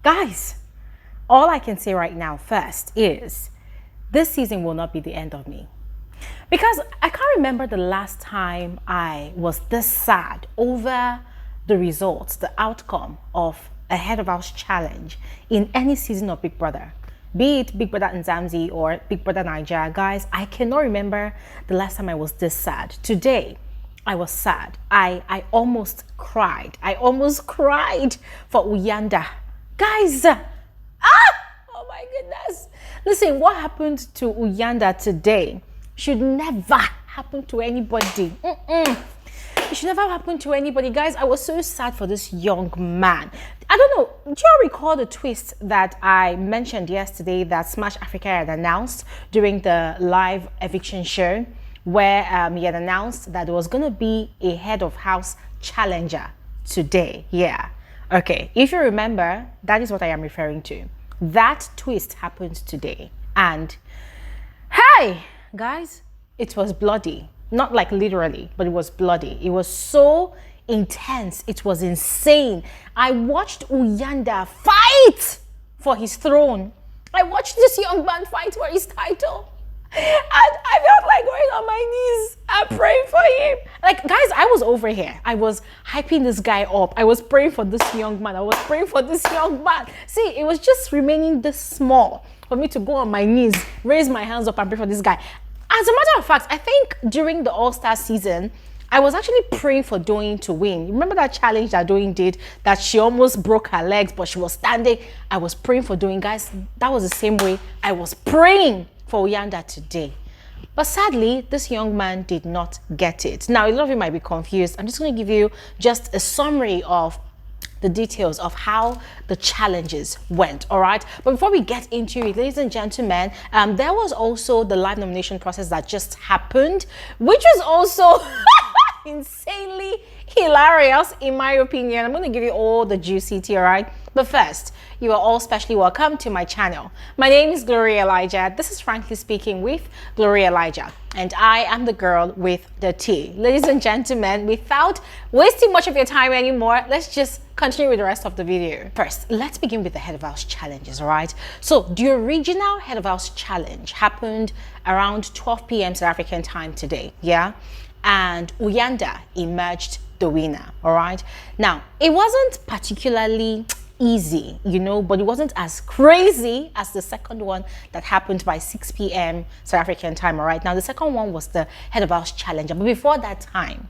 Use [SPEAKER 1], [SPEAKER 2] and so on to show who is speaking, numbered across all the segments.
[SPEAKER 1] Guys, all I can say right now first is this season will not be the end of me. Because I can't remember the last time I was this sad over the results, the outcome of a head of house challenge in any season of Big Brother. Be it Big Brother Mzansi or Big Brother Nigeria. Guys, I cannot remember the last time I was this sad. Today, I was sad. I almost cried. I almost cried for Uyanda. Guys, oh my goodness. Listen, what happened to Uyanda today should never happen to anybody. It should never happen to anybody. Guys, I was so sad for this young man. I don't know, do you recall the twist that I mentioned yesterday that Smash Africa had announced during the live eviction show, where he had announced that there was going to be a head of house challenger today? Yeah. Okay, if you remember, that is what I am referring to. That twist happened today. And hey, guys, it was bloody. Not like literally, but it was bloody. It was so intense. It was insane. I watched Uyanda fight for his throne. I watched this young man fight for his title. And I felt like going on my knees and praying for him. Like, guys, I was over here. I was hyping this guy up. I was praying for this young man. I was praying for this young man. See, it was just remaining this small for me to go on my knees, raise my hands up and pray for this guy. As a matter of fact, I think during the All-Star season, I was actually praying for Doyin to win. Remember that challenge that Doyin did, that she almost broke her legs, but she was standing? I was praying for Doyin. Guys, that was the same way I was praying for Uyanda today. But sadly, this young man did not get it. Now, a lot of you might be confused. I'm just going to give you just a summary of the details of how the challenges went, all right? But before we get into it, ladies and gentlemen, there was also the live nomination process that just happened, which was also insanely hilarious, in my opinion. I'm going to give you all the juicy tea, all right? But first, you are all specially welcome to my channel. My name is Gloria Elijah. This is Frankly Speaking with Gloria Elijah, and I am the girl with the tea. Ladies and gentlemen, without wasting much of your time anymore, let's just continue with the rest of the video. First, let's begin with the head of house challenges, all right? So the original head of house challenge happened around 12 p.m. South African time today, yeah? And Uyanda emerged the winner, all right? Now, it wasn't particularly easy, you know, but it wasn't as crazy as the second one that happened by 6 p.m. South African time, all right? Now, the second one was the head of house challenger, but before that time,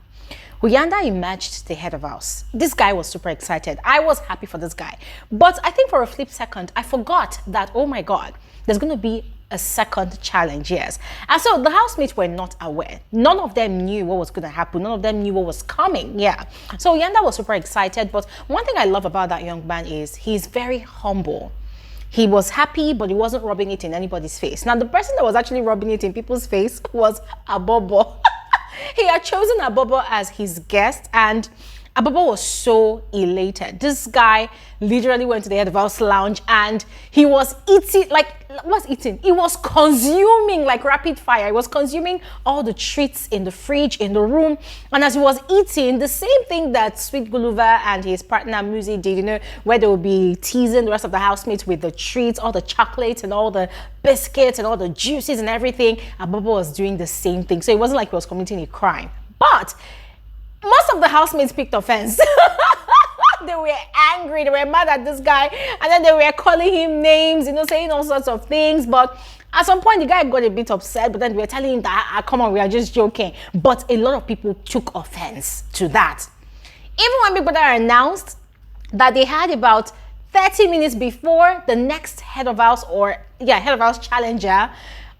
[SPEAKER 1] Uyanda emerged the head of house. This guy was super excited. I was happy for this guy. But I think for a flip second, I forgot that, oh my God, there's going to be a second challenge, yes. And so the housemates were not aware. None of them knew what was going to happen. None of them knew what was coming, yeah. So Uyanda was super excited. But one thing I love about that young man is he's very humble. He was happy, but he wasn't rubbing it in anybody's face. Now, the person that was actually rubbing it in people's face was Abobo. He had chosen Abobo as his guest, and Abobo was so elated. This guy literally went to the head of house lounge and he was eating, what's eating? He was consuming like rapid fire. He was consuming all the treats in the fridge, in the room. And as he was eating, the same thing that Sweet Guluva and his partner Muzi did, you know, where they would be teasing the rest of the housemates with the treats, all the chocolates and all the biscuits and all the juices and everything. Abobo was doing the same thing. So it wasn't like he was committing a crime. But most of the housemates picked offense. They were angry, they were mad at this guy, and then they were calling him names, you know, saying all sorts of things. But at some point, the guy got a bit upset, but then we were telling him that, come on, we are just joking. But a lot of people took offense to that. Even when Big Brother announced that they had about 30 minutes before the next head of house head of house challenger,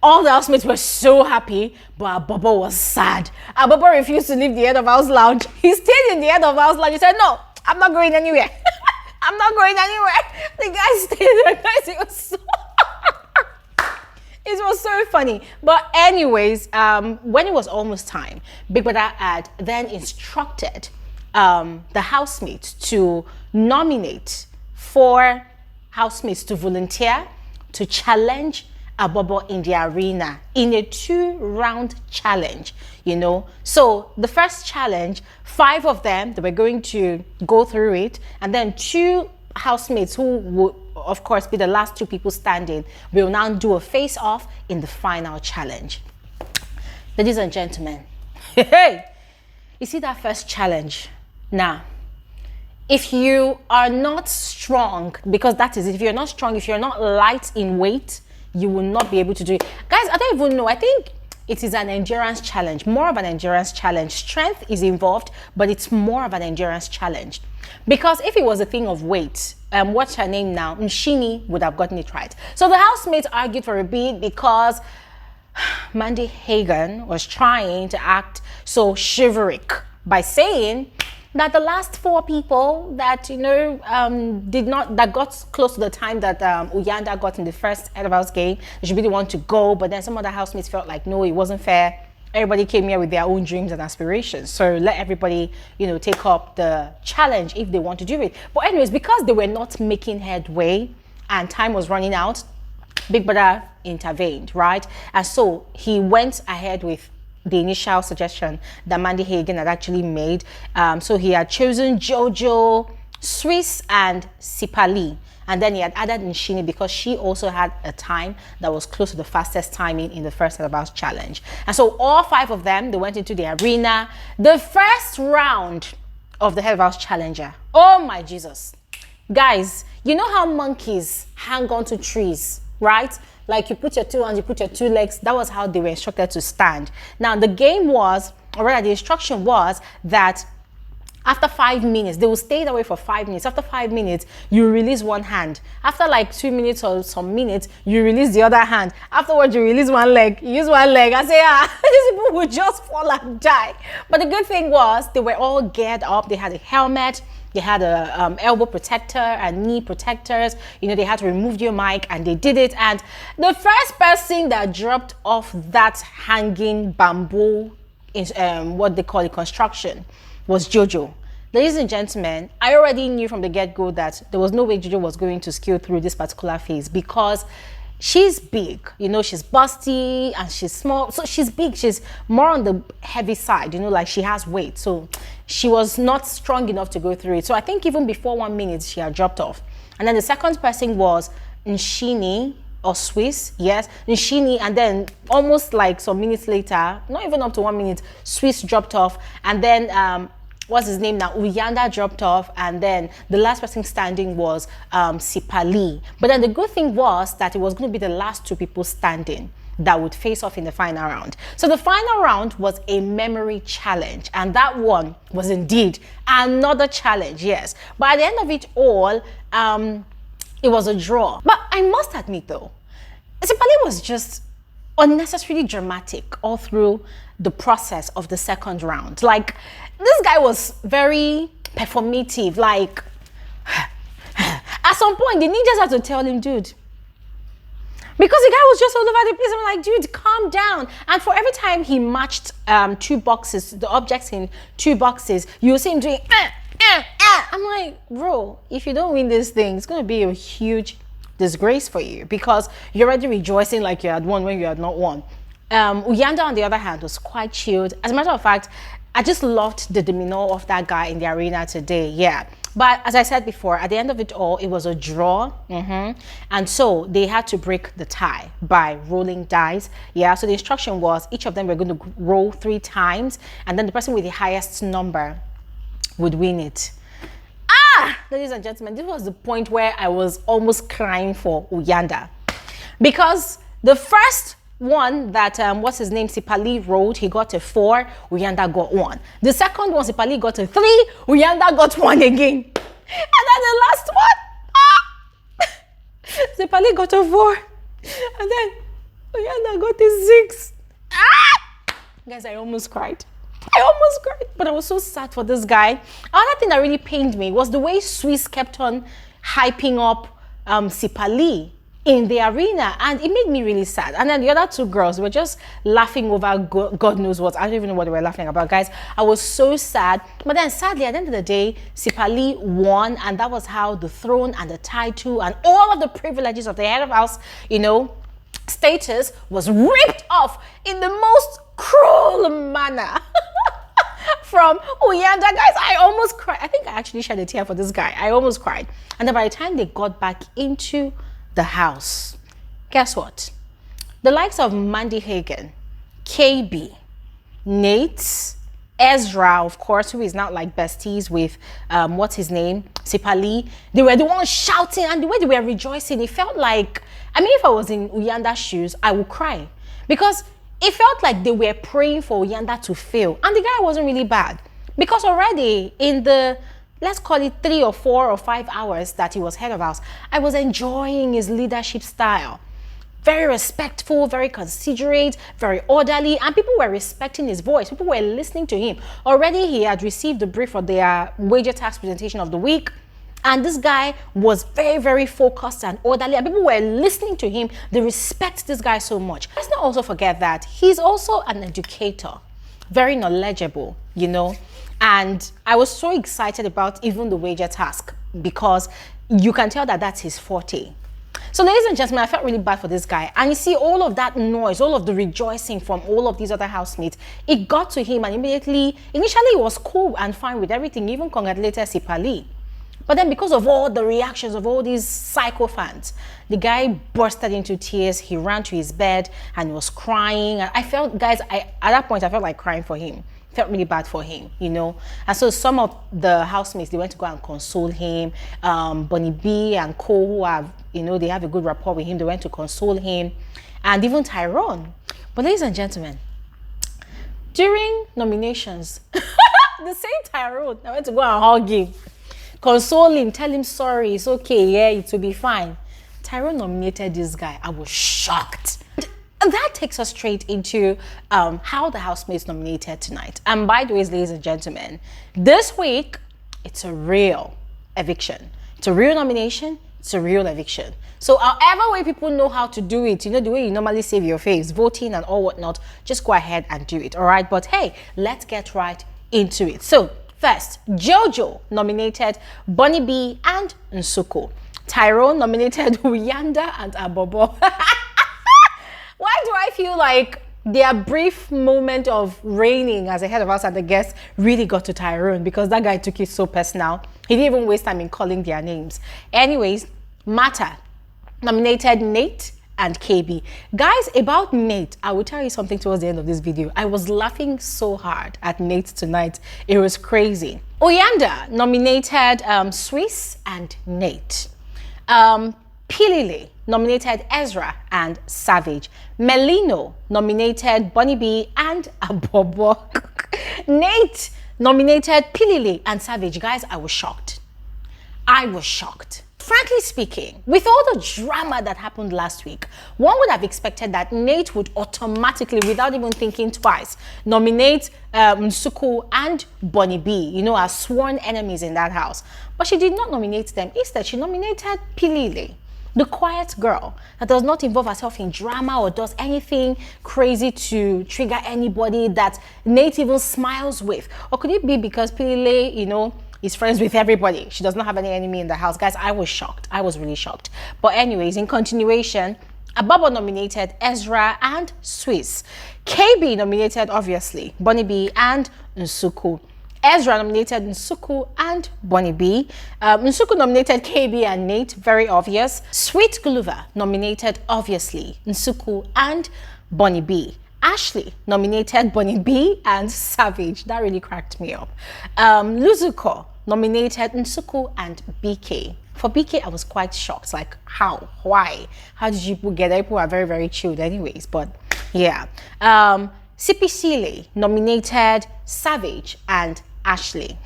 [SPEAKER 1] all the housemates were so happy, but Abobo was sad. Abobo refused to leave the head of house lounge. He stayed in the head of house lounge. He said, no, I'm not going anywhere. I'm not going anywhere. The guy stayed there. Guys, it was so it was so funny. But anyways, when it was almost time, Big Brother had then instructed the housemates to nominate 4 housemates to volunteer to challenge Abobo in the arena in a 2-round challenge, you know. So the first challenge, 5 of them, they were going to go through it, and then 2 housemates who of course, be the last 2 people standing, will now do a face-off in the final challenge. Ladies and gentlemen, hey, you see that first challenge? Now, if you are not strong, because that is it, if you're not strong, if you're not light in weight, you will not be able to do it. Guys, I don't even know. I think it is an endurance challenge, more of an endurance challenge. Strength is involved, but it's more of an endurance challenge. Because if it was a thing of weight, what's her name now? Nshini would have gotten it right. So the housemates argued for a bit because Mandy Hagan was trying to act so chivalric by saying that the last 4 people that, you know, that got close to the time that Uyanda got in the first head of house game, they should be the one to go. But then some other housemates felt like, no, it wasn't fair. Everybody came here with their own dreams and aspirations. So let everybody, you know, take up the challenge if they want to do it. But anyways, because they were not making headway and time was running out, Big Brother intervened, right? And so he went ahead with the initial suggestion that Mandy Hagan had actually made. So he had chosen Jojo, Swiss, and Sipali. And then he had added Nshini because she also had a time that was close to the fastest timing in the first head of house challenge. And so all 5 of them, they went into the arena. The first round of the head of house challenger. Oh my Jesus. Guys, you know how monkeys hang on to trees, right? Like you put your 2 hands, you put your 2 legs. That was how they were instructed to stand. Now the game was, or rather the instruction was that after 5 minutes, they will stay that way for 5 minutes. After 5 minutes, you release one hand. After like 2 minutes or some minutes, you release the other hand. Afterwards, you release one leg. You use one leg. I say, these people would just fall and die. But the good thing was they were all geared up. They had a helmet. They had a elbow protector and knee protectors. You know, they had to remove your mic, and they did it. And the first person that dropped off that hanging bamboo, what they call it, construction, was Jojo. Ladies and gentlemen, I already knew from the get-go that there was no way Jojo was going to scale through this particular phase because she's big. You know, she's busty and she's small. So she's big. She's more on the heavy side, you know, like she has weight. So she was not strong enough to go through it. So I think even before 1 minute, she had dropped off. And then the second person was Nshini, or Swiss, yes, Nshini, and then almost like some minutes later, not even up to 1 minute, Swiss dropped off, and then what's his name now? Uyanda dropped off, and then the last person standing was Sipali. But then the good thing was that it was going to be the last 2 people standing that would face off in the final round. So the final round was a memory challenge, and that one was indeed another challenge, yes. But at the end of it all, it was a draw. But I must admit though, Sipali was just unnecessarily dramatic all through the process of the second round. Like, this guy was very performative. Like, at some point, the ninjas had to tell him, dude, because the guy was just all over the place. I'm like, dude, calm down. And for every time he matched 2 boxes, the objects in 2 boxes, you see him doing, I'm like, bro, if you don't win this thing, it's going to be a huge disgrace for you because you're already rejoicing like you had won when you had not won. Uyanda, on the other hand, was quite chilled. As a matter of fact, I just loved the demeanor of that guy in the arena today. Yeah. But as I said before, at the end of it all, it was a draw. And so they had to break the tie by rolling dice. Yeah. So the instruction was each of them were going to roll 3 times. And then the person with the highest number would win it. Ladies and gentlemen, this was the point where I was almost crying for Uyanda. Because the first one that, what's his name, Sipali rolled, he got a 4, Uyanda got 1. The second one, Sipali got a 3, Uyanda got 1 again. And then the last one, Sipali got a 4. And then Uyanda got a 6. Guys, I almost cried. But I was so sad for this guy. Another thing that really pained me was the way Swiss kept on hyping up Sipali in the arena, and it made me really sad. And then the other 2 girls were just laughing over God knows what. I don't even know what they were laughing about, guys. I was so sad. But then sadly, at the end of the day, Sipali won, and that was how the throne and the title and all of the privileges of the head of house, you know, status was ripped off in the most cruel manner from Uyanda. Guys, I almost cried. I think I actually shed a tear for this guy. I almost cried. And then by the time they got back into the house, guess what? The likes of Mandy Hagan, KB, Nate, Ezra, of course, who is now like besties with, what's his name? Sipali. They were the ones shouting, and the way they were rejoicing, it felt like, I mean, if I was in Uyanda's shoes, I would cry. Because it felt like they were praying for Uyanda to fail. And the guy wasn't really bad. Because already in the, let's call it 3 or 4 or 5 hours that he was head of house, I was enjoying his leadership style. Very respectful, very considerate, very orderly, and people were respecting his voice. People were listening to him. Already he had received the brief for their wager tax presentation of the week, and this guy was very, very focused and orderly, and people were listening to him. They respect this guy so much. Let's not also forget that he's also an educator, very knowledgeable, you know, and I was so excited about even the wager task because you can tell that that's his forte. So ladies and gentlemen, I felt really bad for this guy. And you see all of that noise, all of the rejoicing from all of these other housemates, it got to him, and initially he was cool and fine with everything, even congratulated Sipali. But then because of all the reactions of all these psycho fans, the guy bursted into tears. He ran to his bed and he was crying. And I felt, guys, at that point, I felt like crying for him. Felt really bad for him, you know. And so some of the housemates, they went to go and console him. Bonnibee and Co, who have, you know, they have a good rapport with him, they went to console him. And even Tyrone. But ladies and gentlemen, during nominations, the same Tyrone, I went to go and hug him, console him, tell him sorry, it's okay, yeah, it will be fine. Tyrone nominated this guy. I was shocked. And that takes us straight into how the housemates nominated tonight. And by the way, ladies and gentlemen, this week, it's a real eviction. It's a real nomination. It's a real eviction. So however way people know how to do it, you know, the way you normally save your face, voting and all whatnot, just go ahead and do it, all right? But hey, let's get right into it. So first, Jojo nominated Bonnibee and Nsuku. Tyrone nominated Uyanda and Abobo. Why do I feel like their brief moment of reigning as a head of house and the guests really got to Tyrone? Because that guy took it so personal. He didn't even waste time in calling their names. Anyways, Mata nominated Nate and KB. Guys, about Nate, I will tell you something towards the end of this video. I was laughing so hard at Nate tonight. It was crazy. Uyanda nominated Swiss and Nate. Pilile nominated Ezra and Savage. Melino nominated Bonnibee and Abobo. Nate nominated Pilile and Savage. Guys, I was shocked. I was shocked. Frankly speaking, with all the drama that happened last week, one would have expected that Nate would automatically, without even thinking twice, nominate Nsuku and Bonnibee, you know, as sworn enemies in that house. But she did not nominate them. Instead, she nominated Pilile, the quiet girl that does not involve herself in drama or does anything crazy to trigger anybody that Nate even smiles with. Or could it be because Pilile, you know, is friends with everybody? She does not have any enemy in the house. Guys, I was shocked. I was really shocked. But anyways, in continuation, Abobo nominated Ezra and Swiss. KB nominated, obviously, Bonnibee and Nsuku. Ezra nominated Nsuku and Bonnibee. Nsuku nominated KB and Nate, very obvious. Sweet Guluva nominated, obviously, Nsuku and Bonnibee. Ashley nominated Bonnibee and Savage. That really cracked me up. Luzuko nominated Nsuku and BK. For BK, I was quite shocked. Like, how? Why? How did you people get there? People are very, very chilled anyways. But, yeah. Sipisile nominated Savage and Ashley.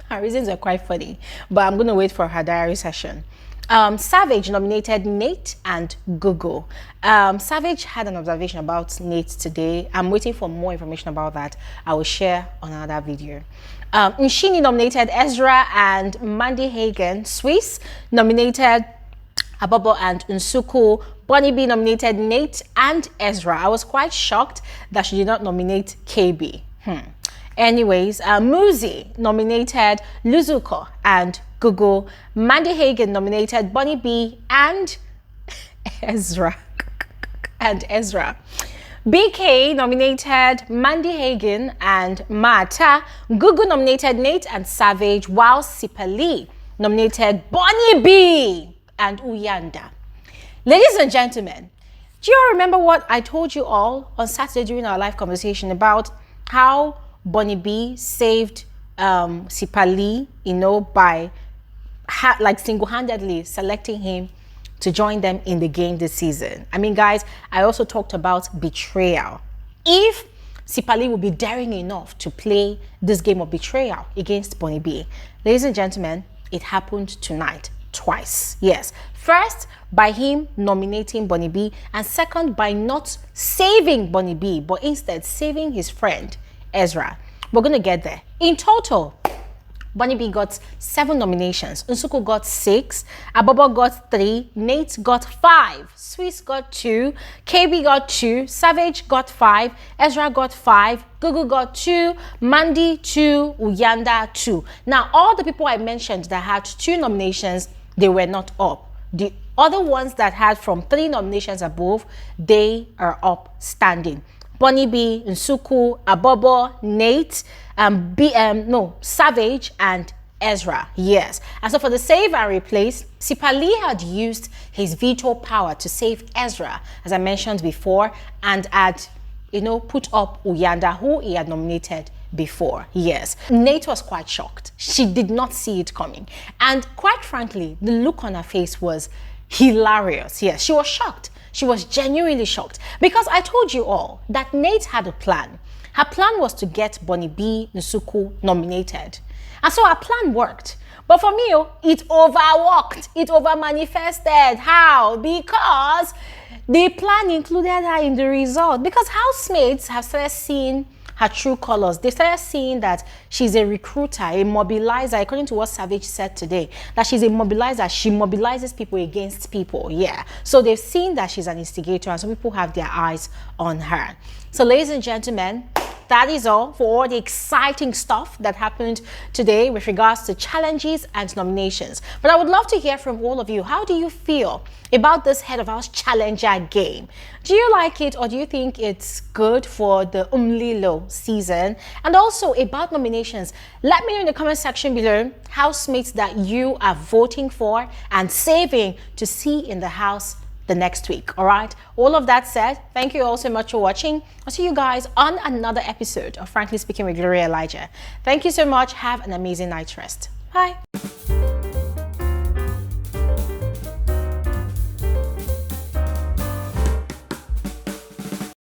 [SPEAKER 1] Her reasons are quite funny, but I'm going to wait for her diary session. Savage nominated Nate and Google. Savage had an observation about Nate today. I'm waiting for more information about that. I will share on another video. Nshini nominated Ezra and Mandy Hagan. Swiss nominated Abobo and Nsuku. Bonnibee nominated Nate and Ezra. I was quite shocked that she did not nominate KB. Anyways, Muzi nominated Luzuko and Google. Mandy Hagan nominated Bonnibee and Ezra. BK nominated Mandy Hagan and Mata. Gugu nominated Nate and Savage, while Sipali nominated Bonnibee and Uyanda. Ladies and gentlemen, do you all remember what I told you all on Saturday during our live conversation about how Bonnibee saved Sipali, by single-handedly selecting him to join them in the game this season? I mean, guys, I also talked about betrayal. If Sipali will be daring enough to play this game of betrayal against Bonnibee, ladies and gentlemen, it happened tonight twice. Yes, first by him nominating Bonnibee, and second by not saving Bonnibee, but instead saving his friend Ezra. We're gonna get there. In total, Bonnibee got 7 nominations. Nsuku got 6. Abobo got 3. Nate got 5. Swiss got 2. KB got 2. Savage got 5. Ezra got 5. Gugu got 2. Mandy 2. Uyanda 2. Now, all the people I mentioned that had 2 nominations, they were not up. The other ones that had from 3 nominations above, they are up standing. Bonnibee, Nsuku, Abobo, Nate, Savage, and Ezra. Yes. And so for the save and replace, Sipali had used his veto power to save Ezra, as I mentioned before, and had, put up Uyanda, who he had nominated before. Yes. Nate was quite shocked. She did not see it coming. And quite frankly, the look on her face was hilarious. Yes, she was shocked. She was genuinely shocked, because I told you all that Nate had a plan. Her plan was to get Bonnibee, Nsuku nominated. And so her plan worked. But for me, it overworked. It over-manifested. How? Because the plan included her in the result. Because housemates have started seeing her true colors. They started seeing that she's a recruiter, a mobilizer, according to what Savage said today, that she's a mobilizer. She mobilizes people against people. Yeah. So they've seen that she's an instigator, and some people have their eyes on her. So ladies and gentlemen, that is all for all the exciting stuff that happened today with regards to challenges and nominations. But I would love to hear from all of you. How do you feel about this Head of House Challenger game? Do you like it, or do you think it's good for the Umlilo season? And also about nominations, let me know in the comment section below housemates that you are voting for and saving to see in the house the next week. All right, all of that said, thank you all so much for watching. I'll see you guys on another episode of Frankly Speaking with Gloria Elijah. Thank you so much. Have an amazing night's rest. Bye.